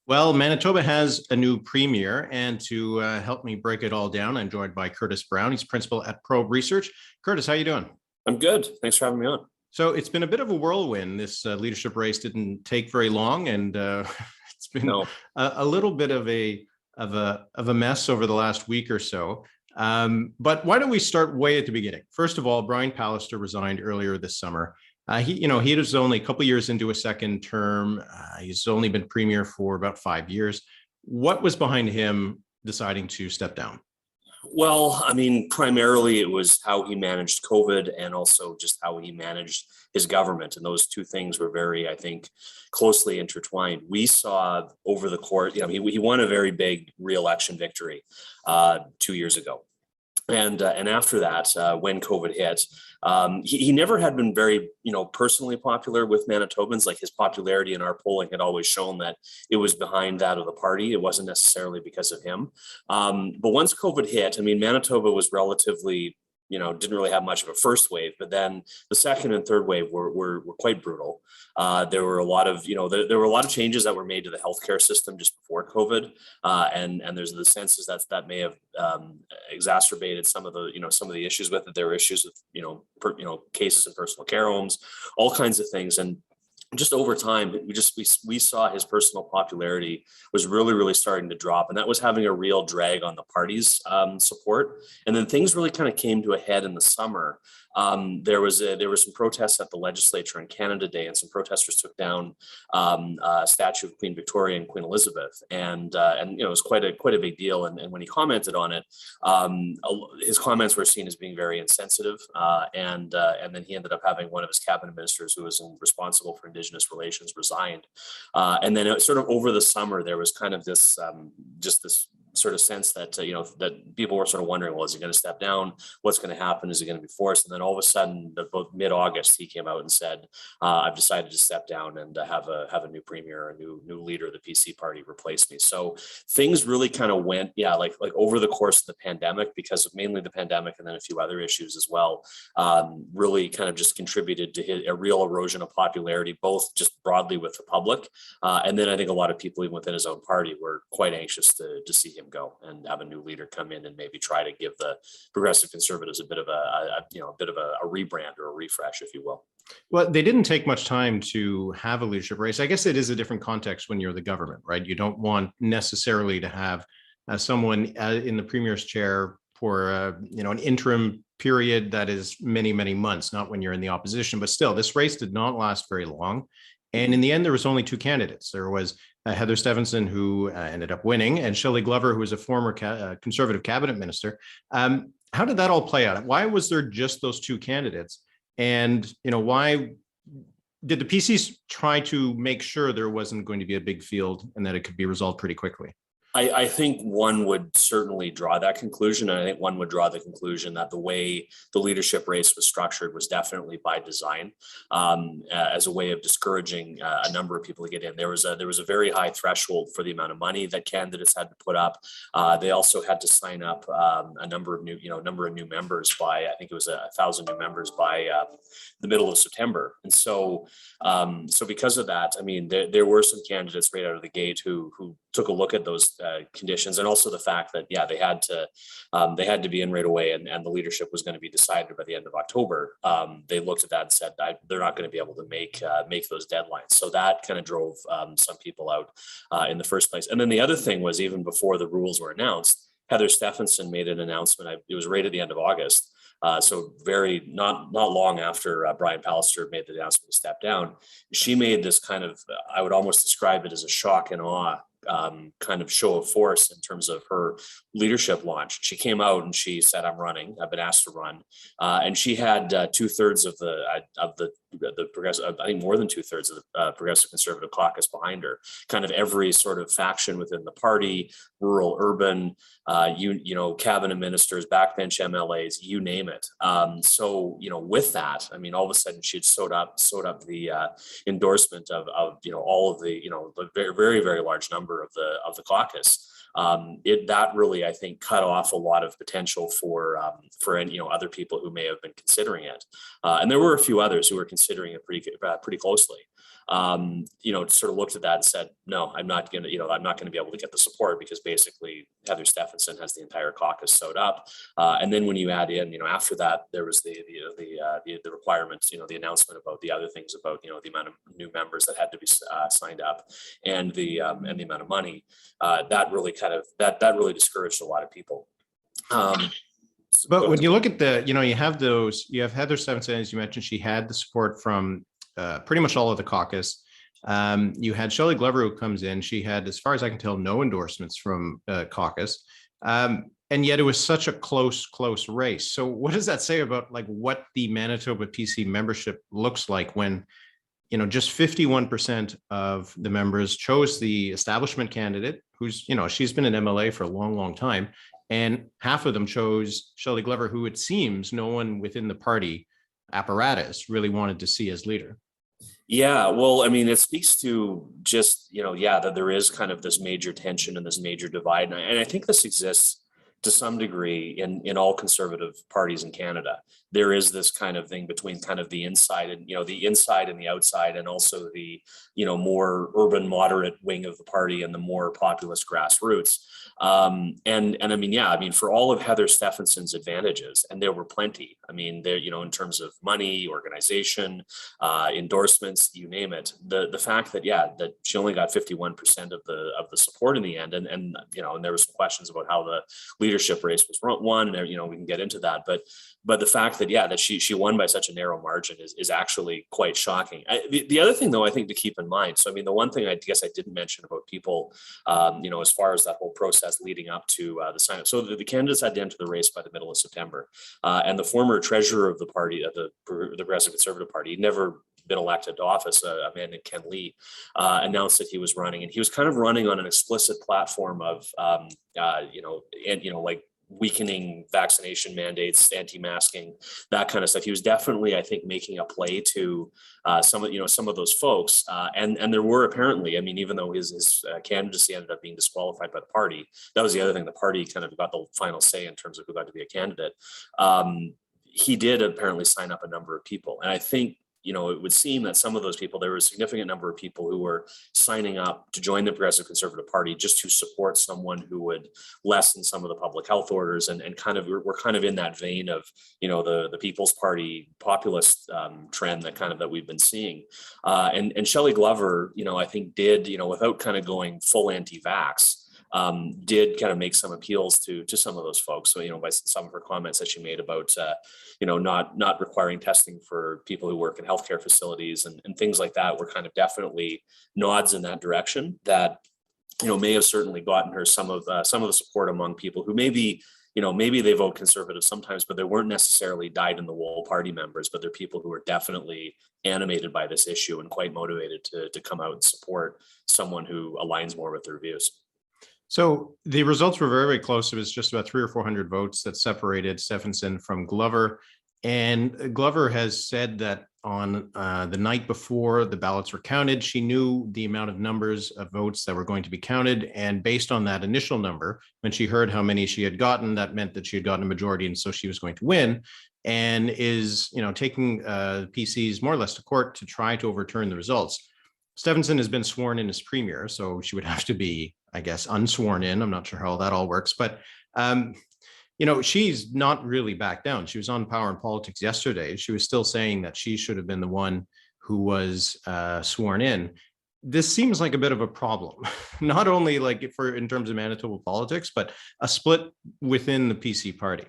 Well, Manitoba has a new premier, and to help me break it all down, I'm joined by Curtis Brown. He's principal at Probe Research. Curtis, how you doing? I'm good. Thanks for having me on. So it's been a bit of a whirlwind. This leadership race didn't take very long, and it's been No, a little bit of a mess over the last week or so. But why don't we start way at the beginning? First of all, Brian Pallister resigned earlier this summer. He was only a couple years into a second term. He's only been premier for about 5 years. What was behind him deciding to step down? well, I mean, primarily it was how he managed COVID and also just how he managed his government. And those two things were very, I think, closely intertwined. We saw over the course, he won a very big re-election victory 2 years ago. And after that, when COVID hit, he never had been very, personally popular with Manitobans. Like his popularity in our polling had always shown that it was behind that of the party. It wasn't necessarily because of him. But once COVID hit, I mean, Manitoba was relatively, didn't really have much of a first wave, but then the second and third wave were quite brutal. There were a lot of, there were a lot of changes that were made to the healthcare system just before COVID, and there's the senses that may have exacerbated some of the issues with it. There were issues with, cases in personal care homes, all kinds of things, and just over time, we saw his personal popularity was really starting to drop, and that was having a real drag on the party's support. And then things really kind of came to a head in the summer. There were some protests at the legislature on Canada Day, and some protesters took down a statue of Queen Victoria and Queen Elizabeth, and it was quite a big deal. And when he commented on it, his comments were seen as being very insensitive, and then he ended up having one of his cabinet ministers who was responsible for Indigenous relations resigned. And then sort of over the summer, there was kind of this just this sort of sense that that people were sort of wondering, well, is he going to step down? What's going to happen? Is he going to be forced? And then all of a sudden, about mid-August, he came out and said, "I've decided to step down and have a new premier, a new leader of the PC party replace me." So things really kind of went, like over the course of the pandemic, because of mainly the pandemic and then a few other issues as well, really kind of just contributed to a real erosion of popularity, both just broadly with the public, and then I think a lot of people even within his own party were quite anxious to see him go and have a new leader come in and maybe try to give the progressive conservatives a bit of a rebrand or a refresh, if you will. Well, they didn't take much time to have a leadership race. I guess it is a different context when you're the government, right? You don't want necessarily to have someone in the premier's chair for an interim period that is many months, not when you're in the opposition. But still, this race did not last very long. And in the end, there was only two candidates. There was Heather Stefanson, who ended up winning, and Shelly Glover, who was a former conservative cabinet minister. How did that all play out? Why was there just those two candidates? And why did the PCs try to make sure there wasn't going to be a big field and that it could be resolved pretty quickly? I think one would certainly draw that conclusion. And I think one would draw the conclusion that the way the leadership race was structured was definitely by design, as a way of discouraging a number of people to get in. There was a very high threshold for the amount of money that candidates had to put up. They also had to sign up a number of new members by, I think it was 1,000 new members by the middle of September. And so because of that, I mean, there were some candidates right out of the gate who took a look at those conditions, and also the fact that they had to be in right away, and the leadership was going to be decided by the end of October. They looked at that and said they're not going to be able to make those deadlines. So that kind of drove some people out in the first place. And then the other thing was, even before the rules were announced, Heather Stefanson made an announcement. It was right at the end of August. So very not long after Brian Pallister made the announcement to step down, she made this kind of, I would almost describe it as a shock and awe kind of show of force in terms of her leadership launch. She came out and she said, "I'm running. I've been asked to run," and she had 2/3 of the progressive, I think more than 2/3 of the progressive conservative caucus behind her. Kind of every sort of faction within the party, rural, urban, cabinet ministers, backbench MLAs, you name it. So with that, I mean, all of a sudden she'd sewed up the endorsement of all of the very large number of the caucus. That really, I think, cut off a lot of potential for other people who may have been considering it, and there were a few others who were considering it pretty closely. sort of looked at that and said, no, I'm not going to be able to get the support because basically Heather Stefanson has the entire caucus sewed up. And then when you add in, after that, there was the requirements, the announcement about the other things about, the amount of new members that had to be signed up and the amount of money, that really discouraged a lot of people. But when you look at you have Heather Stefanson, as you mentioned, she had the support from pretty much all of the caucus. You had Shelly Glover who comes in. She had, as far as I can tell, no endorsements from caucus. And yet it was such a close race. So what does that say about like what the Manitoba PC membership looks like when, just 51% of the members chose the establishment candidate who's, she's been an MLA for a long time. And half of them chose Shelly Glover, who it seems no one within the party apparatus really wanted to see as leader. Yeah, well, I mean, it speaks to just, that there is kind of this major tension and this major divide. And I think this exists to some degree in all conservative parties in Canada. There is this kind of thing between kind of the inside and, the inside and the outside, and also the, more urban moderate wing of the party and the more populist grassroots. And I mean, for all of Heather Stefanson's advantages, and there were plenty, I mean, there, in terms of money, organization, endorsements, you name it, the fact that, that she only got 51% of the support in the end. And there was some questions about how the leadership race was won, and, we can get into that, but the fact that, that she won by such a narrow margin is actually quite shocking. The other thing though, I think to keep in mind, so I mean, the one thing I guess I didn't mention about people, as far as that whole process leading up to the sign up. So the candidates had to enter the race by the middle of September, and the former treasurer of the party, of the Progressive Conservative Party, never been elected to office, a man named Ken Lee, announced that he was running, and he was kind of running on an explicit platform of, like weakening vaccination mandates, anti-masking, that kind of stuff. He was definitely, I think, making a play to some of those folks, and there were apparently, I mean, even though his candidacy ended up being disqualified by the party, that was the other thing. The party kind of got the final say in terms of who got to be a candidate. He did apparently sign up a number of people, and I think, it would seem that some of those people, there was a significant number of people who were signing up to join the Progressive Conservative Party just to support someone who would lessen some of the public health orders, and kind of, we're kind of in that vein of, the People's Party populist trend that we've been seeing. And Shelly Glover, I think did, without kind of going full anti-vax, did kind of make some appeals to some of those folks. So, by some of her comments that she made about, not requiring testing for people who work in healthcare facilities and things like that were kind of definitely nods in that direction that, may have certainly gotten her some of the support among people who maybe they vote conservative sometimes, but they weren't necessarily dyed-in-the-wool party members, but they're people who are definitely animated by this issue and quite motivated to come out and support someone who aligns more with their views. So the results were very close. It was just about 300 or 400 votes that separated Stefanson from Glover. And Glover has said that on the night before the ballots were counted, she knew the amount of numbers of votes that were going to be counted. And based on that initial number, when she heard how many she had gotten, that meant that she had gotten a majority. And so she was going to win, and is, taking PCs more or less to court to try to overturn the results. Stefanson has been sworn in as premier, so she would have to be, I guess, unsworn in. I'm not sure how that all works, but she's not really backed down. She was on Power and Politics yesterday. She was still saying that she should have been the one who was sworn in. This seems like a bit of a problem, not only like in terms of Manitoba politics, but a split within the PC party.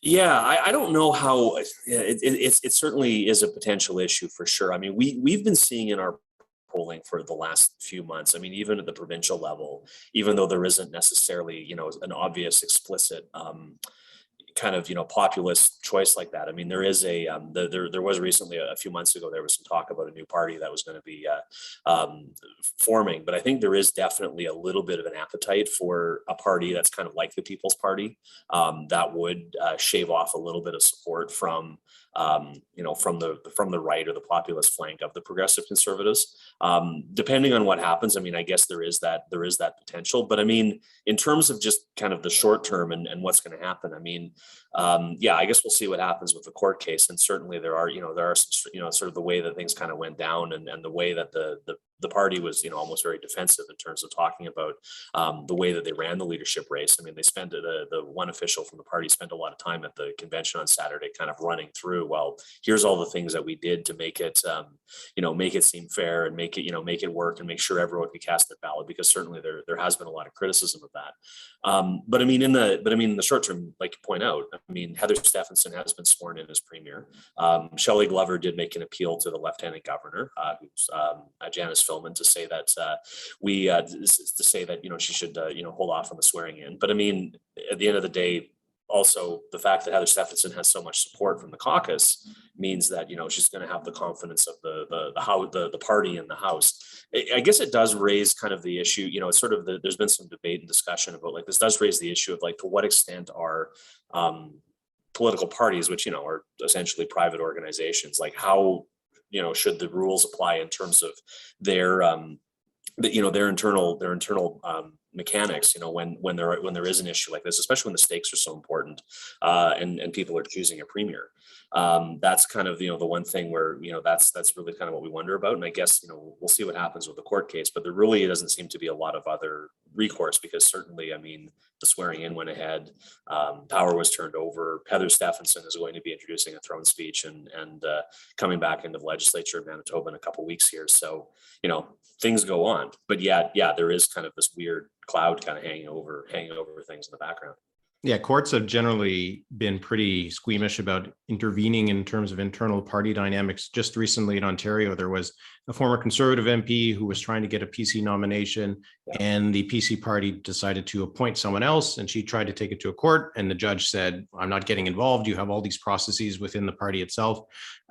Yeah, I don't know how it certainly is a potential issue for sure. I mean, we've been seeing in our polling for the last few months. I mean, even at the provincial level, even though there isn't necessarily, an obvious explicit kind of, populist choice like that. I mean, there is there was recently, a few months ago, there was some talk about a new party that was going to be forming, but I think there is definitely a little bit of an appetite for a party that's kind of like the People's Party, that would shave off a little bit of support from from the right or the populist flank of the progressive conservatives. Depending on what happens, I mean, I guess there is that potential. But I mean, in terms of just kind of the short term and what's going to happen, I mean, yeah, I guess we'll see what happens with the court case. And certainly there are some, sort of the way that things kind of went down and the way that the party was, almost very defensive in terms of talking about the way that they ran the leadership race. I mean, they spent the one official from the party spent a lot of time at the convention on Saturday, kind of running through, well, here's all the things that we did to make it, make it seem fair and make it work and make sure everyone could cast their ballot, because certainly there has been a lot of criticism of that. But I mean, in the short term, like you point out, I mean, Heather Stefanson has been sworn in as premier. Shelly Glover did make an appeal to the lieutenant governor, who's Janice Philman, to say that she should hold off on the swearing in. But I mean, at the end of the day, also the fact that Heather Stefanson has so much support from the caucus means that she's going to have the confidence of the party in the House. I guess it does raise kind of the issue. It's sort of there's been some debate and discussion about, like, this does raise the issue of, like, to what extent are political parties, which are essentially private organizations, like how should the rules apply in terms of their internal mechanics, when there is an issue like this, especially when the stakes are so important, and people are choosing a premier. That's kind of the one thing where that's really kind of what we wonder about. And I guess we'll see what happens with the court case, but there really doesn't seem to be a lot of other recourse, because certainly, I mean, the swearing in went ahead, power was turned over. Heather Stefanson is going to be introducing a throne speech and coming back into the legislature of Manitoba in a couple of weeks here. So things go on, but yeah, there is kind of this weird cloud kind of hanging over things in the background. Yeah, courts have generally been pretty squeamish about intervening in terms of internal party dynamics. Just recently in Ontario, there was a former Conservative MP who was trying to get a PC nomination, and the PC party decided to appoint someone else, and she tried to take it to a court, and the judge said, I'm not getting involved. You have all these processes within the party itself.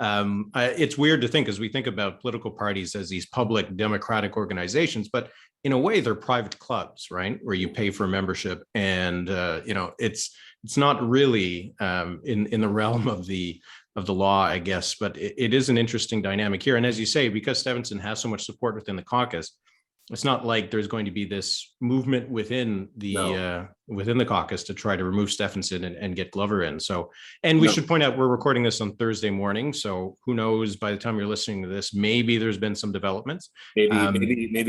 It's weird to think, as we think about political parties as these public democratic organizations, but in a way, they're private clubs, right? Where you pay for membership, and it's not really in the realm of the law, I guess. But it is an interesting dynamic here. And as you say, because Stefanson has so much support within the caucus, it's not like there's going to be this movement within the caucus to try to remove Stefanson and get Glover in. So, and we should point out, we're recording this on Thursday morning, so who knows, by the time you're listening to this, maybe there's been some developments. Maybe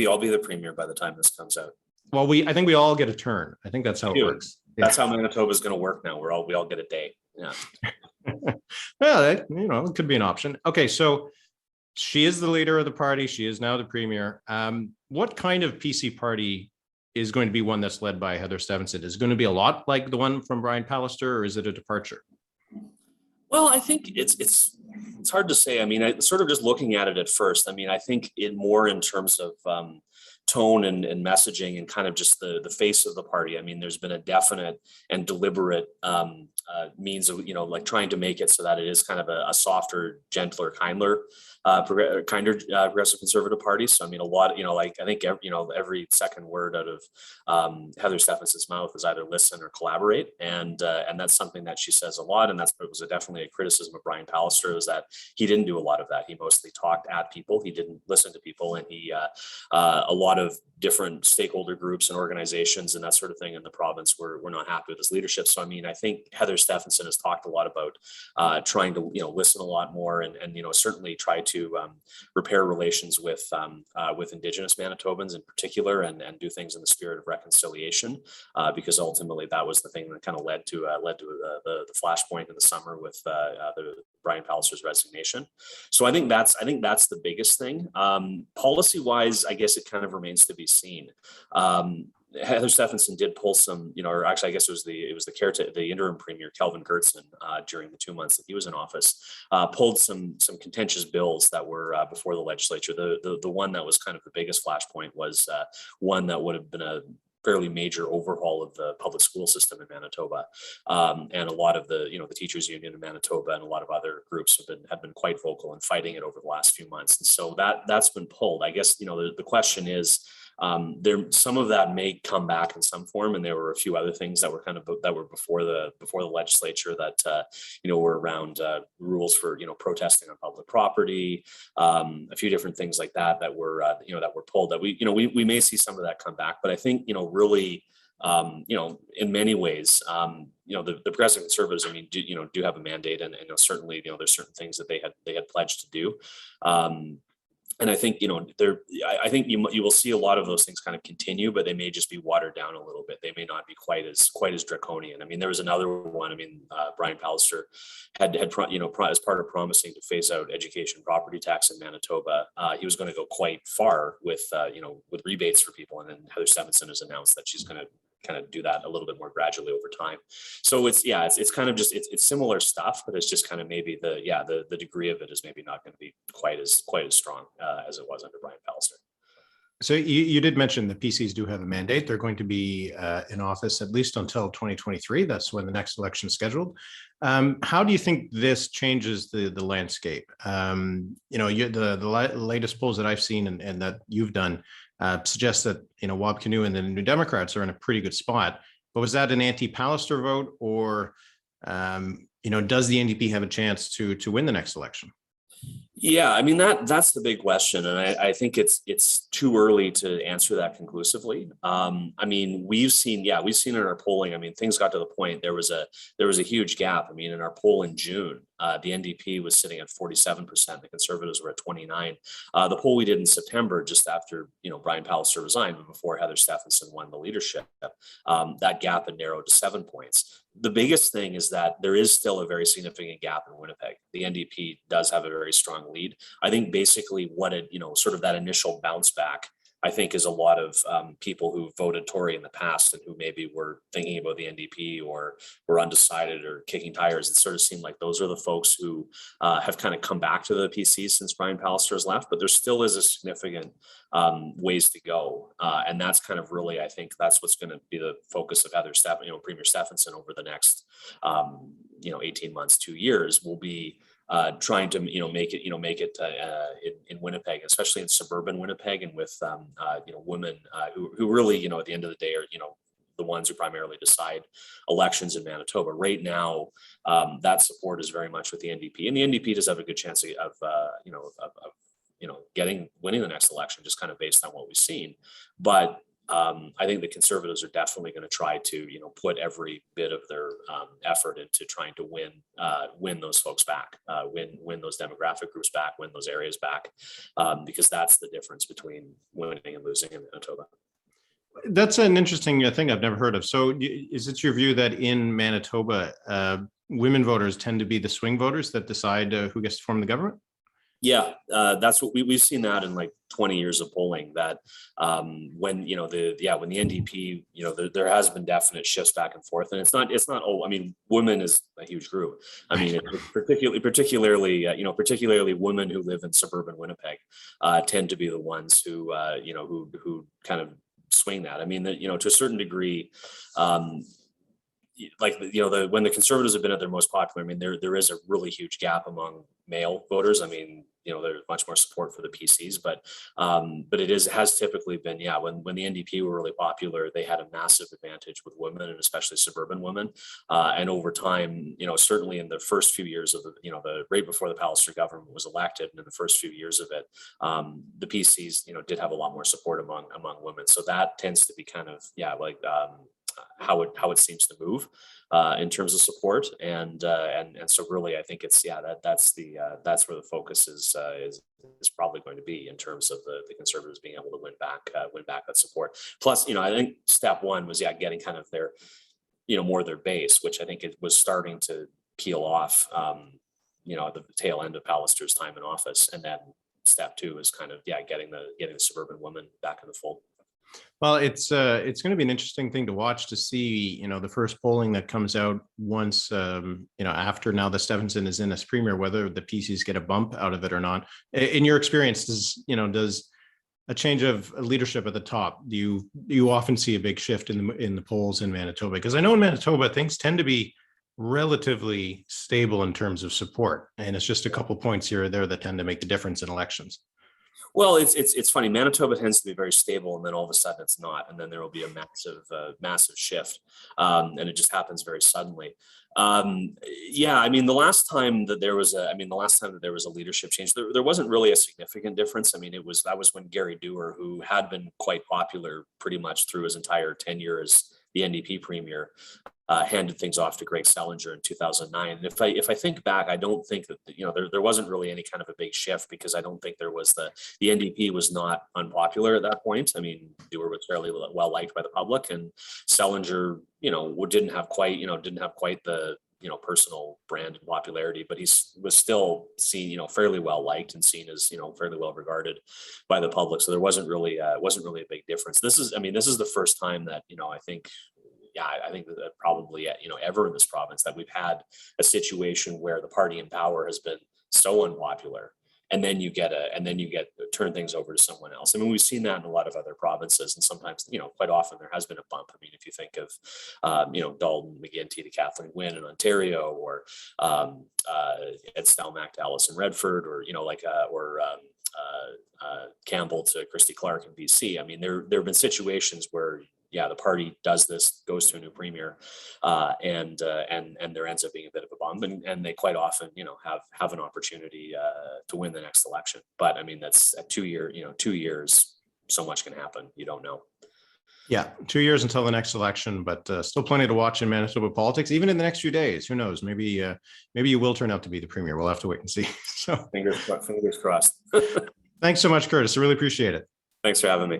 I'll be the premier by the time this comes out. Well, I think we all get a turn. I think that's how it works. That's how Manitoba is going to work now. We all get a day. Yeah. Well, it could be an option. Okay, so she is the leader of the party. She is now the premier. What kind of PC party is going to be one that's led by Heather Stefanson? Is it going to be a lot like the one from Brian Pallister, or is it a departure? Well, I think it's hard to say. I mean, I sort of just looking at it at first. I mean, I think more in terms of tone and messaging and kind of just the face of the party. I mean, there's been a definite and deliberate means of like trying to make it so that it is kind of a softer, gentler, kinder progressive conservative party. So I mean, a lot, like I think every second word out of Heather Stefanson's mouth is either listen or collaborate, and that's something that she says a lot, and it was definitely a criticism of Brian Pallister, was that he didn't do a lot of that. He mostly talked at people. He didn't listen to people, and he a lot of different stakeholder groups and organizations and that sort of thing in the province were not happy with his leadership. So I mean, I think Heather Stefanson has talked a lot about trying to listen a lot more and certainly try to repair relations with Indigenous Manitobans in particular, and do things in the spirit of reconciliation, because ultimately that was the thing that kind of led to the flashpoint in the summer with the Brian Pallister's resignation. So I think that's the biggest thing. Policy wise, I guess it kind of remains to be seen. Heather Stefanson did pull some, or actually, I guess it was the interim premier Kelvin Gertson during the 2 months that he was in office, pulled some contentious bills that were before the legislature. The one that was kind of the biggest flashpoint was one that would have been a fairly major overhaul of the public school system in Manitoba, and a lot of the teachers union in Manitoba and a lot of other groups have been quite vocal in fighting it over the last few months, and so that's been pulled. I guess the question is, Some of that may come back in some form, and there were a few other things that were before the legislature that were around rules for protesting on public property, a few different things like that were pulled. That we may see some of that come back, but I think really. In many ways, the progressive conservatives, I mean, do have a mandate, and certainly, there's certain things that they had pledged to do. And I think, I think you will see a lot of those things kind of continue, but they may just be watered down a little bit. They may not be quite as draconian. I mean, there was another one. I mean, Brian Pallister had as part of promising to phase out education property tax in Manitoba, he was going to go quite far with rebates for people. And then Heather Stefanson has announced that she's going to kind of do that a little bit more gradually over time. So it's kind of just it's similar stuff, but it's just kind of maybe the degree of it is maybe not going to be quite as strong as it was under Brian Pallister. So you did mention the PCs do have a mandate. They're going to be in office at least until 2023. That's when the next election is scheduled. How do you think this changes the landscape? The latest polls that I've seen and that you've done suggests that Wab Kinew and the New Democrats are in a pretty good spot. But was that an anti-Pallister vote, or does the NDP have a chance to win the next election? Yeah, I mean, that's the big question, and I think it's too early to answer that conclusively. I mean, we've seen in our polling. I mean, things got to the point there was a huge gap. I mean, in our poll in June, the NDP was sitting at 47%. The Conservatives were at 29%. The poll we did in September, just after Brian Pallister resigned, but before Heather Stefanson won the leadership, that gap had narrowed to 7 points. The biggest thing is that there is still a very significant gap in Winnipeg. The NDP does have a very strong lead. I think basically what sort of that initial bounce back, I think, is a lot of people who voted Tory in the past and who maybe were thinking about the NDP or were undecided or kicking tires. It sort of seemed like those are the folks who have kind of come back to the PC since Brian Pallister has left, but there still is a significant ways to go. And that's kind of really, I think that's what's going to be the focus of Premier Stefanson over the next 18 months, 2 years, will be trying to make it in Winnipeg, especially in suburban Winnipeg, and with women who really at the end of the day are the ones who primarily decide elections in Manitoba. Right now, that support is very much with the NDP, and the NDP does have a good chance of winning the next election, just kind of based on what we've seen. But I think the Conservatives are definitely going to try to, put every bit of their effort into trying to win those folks back, win those demographic groups back, win those areas back, because that's the difference between winning and losing in Manitoba. That's an interesting thing I've never heard of. So is it your view that in Manitoba, women voters tend to be the swing voters that decide who gets to form the government? Yeah, that's what we've seen that in like 20 years of polling, that when the NDP, there has been definite shifts back and forth, and it's not I mean, women is a huge group. I mean, particularly women who live in suburban Winnipeg tend to be the ones who who kind of swing that. I mean, to a certain degree, when the Conservatives have been at their most popular, I mean, there is a really huge gap among male voters. I mean, there's much more support for the PCs, but it has typically been, when the NDP were really popular, they had a massive advantage with women, and especially suburban women. And over time, certainly in the first few years of the right before the Pallister government was elected, and in the first few years of it, the PCs, did have a lot more support among women. So that tends to be kind of, how it seems to move in terms of support, and so really I think it's that's where the focus is probably going to be in terms of the Conservatives being able to win back that support. Plus, I think step one was getting kind of their more their base, which I think it was starting to peel off at the tail end of Pallister's time in office, and then step two is kind of getting the suburban women back in the fold. Well, it's going to be an interesting thing to watch, to see, the first polling that comes out once, after now that Stefanson is in as premier, whether the PCs get a bump out of it or not. In your experience, does a change of leadership at the top, do you often see a big shift in the polls in Manitoba? Because I know in Manitoba, things tend to be relatively stable in terms of support, and it's just a couple points here or there that tend to make the difference in elections. Well, it's funny. Manitoba tends to be very stable, and then all of a sudden it's not, and then there will be a massive shift, and it just happens very suddenly. Yeah, I mean, the last time that there was a leadership change, there wasn't really a significant difference. I mean, that was when Gary Dewar, who had been quite popular pretty much through his entire tenure as the NDP premier, handed things off to Greg Selinger in 2009. And if I think back, I don't think that, there wasn't really any kind of a big shift, because I don't think there was the NDP was not unpopular at that point. I mean, they were fairly well liked by the public, and Selinger, didn't have quite the, personal brand and popularity, but he was still seen, fairly well liked and seen as, fairly well regarded by the public. So there wasn't really a big difference. This is the first time that, I think that probably, ever in this province, that we've had a situation where the party in power has been so unpopular, and then you get turn things over to someone else. I mean, we've seen that in a lot of other provinces, and sometimes, quite often there has been a bump. I mean, if you think of, Dalton McGuinty to Kathleen Wynne in Ontario, or Ed Stelmach to Alison Redford, or Campbell to Christy Clark in BC. I mean, there have been situations where, the party does this, goes to a new premier, and there ends up being a bit of a bump, and they quite often, have an opportunity to win the next election. But I mean, that's at 2 years, so much can happen. You don't know. Yeah, 2 years until the next election, but still plenty to watch in Manitoba politics, even in the next few days. Who knows? Maybe you will turn out to be the premier. We'll have to wait and see. So Fingers crossed. Thanks so much, Curtis. I really appreciate it. Thanks for having me.